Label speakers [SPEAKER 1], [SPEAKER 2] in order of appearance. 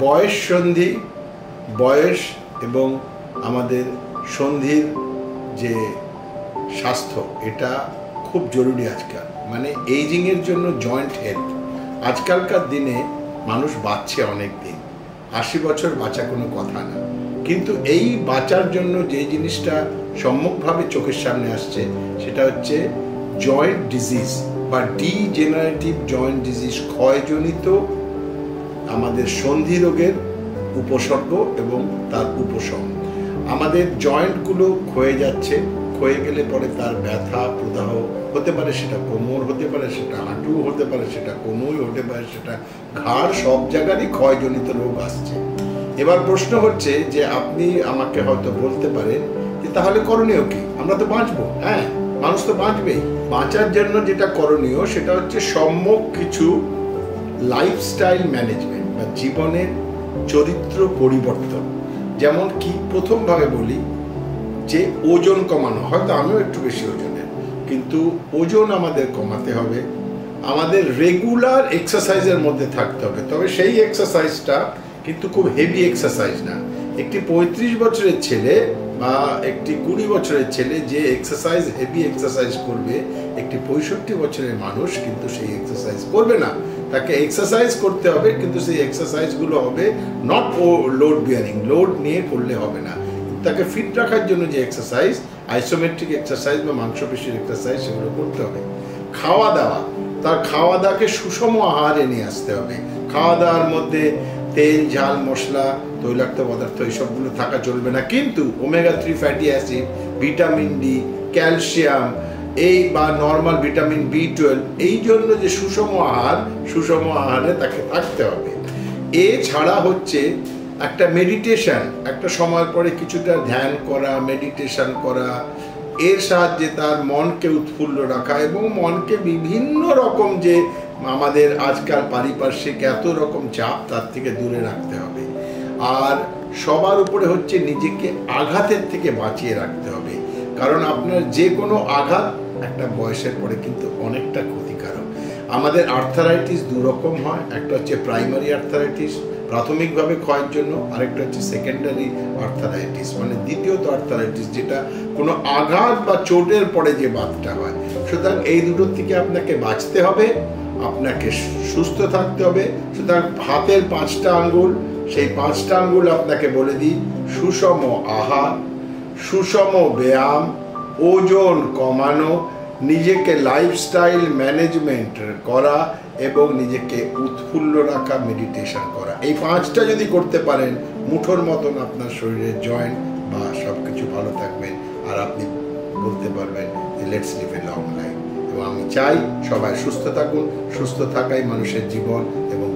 [SPEAKER 1] বয়স সন্ধি, বয়স এবং আমাদের সন্ধির যে স্বাস্থ্য, এটা খুব জরুরি আজকাল। মানে এইজিংয়ের জন্য জয়েন্ট হেলথ। আজকালকার দিনে মানুষ বাঁচছে অনেক দিন, 80 বছর বাঁচা কোনো কথা না, কিন্তু এই বাঁচার জন্য যে জিনিসটা সম্মুখভাবে চোখের সামনে আসছে সেটা হচ্ছে জয়েন্ট ডিজিজ বা ডিজেনারেটিভ জয়েন্ট ডিজিজ, ক্ষয়জনিত আমাদের সন্ধি রোগের উপসর্গ এবং তার উপশম। আমাদের জয়েন্টগুলো ক্ষয়ে যাচ্ছে, ক্ষয়ে গেলে পরে তার ব্যথা প্রদাহ হতে পারে, সেটা কোমর হতে পারে, সেটা হাঁটু হতে পারে, সেটা কোনোই হতে পারে, সেটা ঘাড়, সব জায়গারই ক্ষয়জনিত রোগ আসছে। এবার প্রশ্ন হচ্ছে যে আপনি আমাকে হয়তো বলতে পারেন যে তাহলে করণীয় কি? আমরা তো বাঁচবো, হ্যাঁ, মানুষ তো বাঁচবেই। বাঁচার জন্য যেটা করণীয় সেটা হচ্ছে সম্যক কিছু লাইফস্টাইল ম্যানেজমেন্ট বা জীবনের চরিত্র পরিবর্তন। যেমন কি, প্রথমভাবে বলি যে ওজন কমানো। হয়তো আমিও একটু বেশি ওজনের, কিন্তু ওজন আমাদের কমাতে হবে। আমাদের রেগুলার এক্সারসাইজের মধ্যে থাকতে হবে, তবে সেই এক্সারসাইজটা কিন্তু খুব হেভি এক্সারসাইজ না। একটি 35 বছরের ছেলে বা একটি 20 বছরের ছেলে যে এক্সারসাইজ, হেভি এক্সারসাইজ করবে, একটি 65 বছরের মানুষ কিন্তু সেই এক্সারসাইজ করবে না। তাকে এক্সারসাইজ করতে হবে, কিন্তু সেই এক্সারসাইজগুলো হবে নট লোড বিয়ারিং, লোড নিয়ে করলে হবে না। তাকে ফিট রাখার জন্য যে এক্সারসাইজ, আইসোমেট্রিক এক্সারসাইজ বা মাংসপেশির এক্সারসাইজ, সেগুলো করতে হবে। খাওয়া দাওয়া, তার খাওয়া দাওয়াকে সুষম আহারে নিয়ে আসতে হবে। খাওয়া দাওয়ার মধ্যে তেল, ঝাল, মশলা, তৈলাক্ত পদার্থ এইসবগুলো থাকা চলবে না, কিন্তু omega 3 fatty acid, vitamin D, calcium এই বা নর্মাল ভিটামিন B12, এই জন্য যে সুষম আহার, সুষম আহারে তাকে থাকতে হবে। এছাড়া হচ্ছে একটা মেডিটেশন, একটা সময় পরে কিছুটা ধ্যান করা, মেডিটেশন করা, এর সাহায্যে তার মনকে উৎফুল্ল রাখা এবং মনকে বিভিন্ন রকম যে আমাদের আজকাল পারিপার্শ্বিক এত রকম চাপ, তার থেকে দূরে রাখতে হবে। আর সবার উপরে হচ্ছে নিজেকে আঘাতের থেকে বাঁচিয়ে রাখতে হবে, কারণ আপনার যে কোনো আঘাত একটা বয়সের পরে কিন্তু অনেকটা ক্ষতিকারক। আমাদের আর্থারাইটিস দু রকম হয়, একটা হচ্ছে প্রাইমারি আর্থারাইটিস, প্রাথমিকভাবে ক্ষয়ের জন্য, আরেকটা হচ্ছে সেকেন্ডারি আর্থারাইটিস, মানে দ্বিতীয়ত আর্থারাইটিস, যেটা কোনো আঘাত বা চোটের পরে যে বাতটা হয়। সুতরাং এই দুটোর থেকে আপনাকে বাঁচতে হবে, আপনাকে সুস্থ থাকতে হবে। সুতরাং হাতের 5টা আঙ্গুল, সেই 5টা আঙ্গুল আপনাকে বলে দিই: সুষম আহার, সুষম ব্যায়াম, ওজন কমানো, নিজেকে লাইফস্টাইল ম্যানেজমেন্ট করা এবং নিজেকে উৎফুল্ল রাখা, মেডিটেশন করা। এই 5টা যদি করতে পারেন, মুঠোর মতন আপনার শরীরের জয়েন্ট বা সব কিছু ভালো থাকবেন, আর আপনি বলতে পারবেন যে let's live a long life. এবং আমি চাই সবাই সুস্থ থাকুন। সুস্থ থাকাই মানুষের জীবন এবং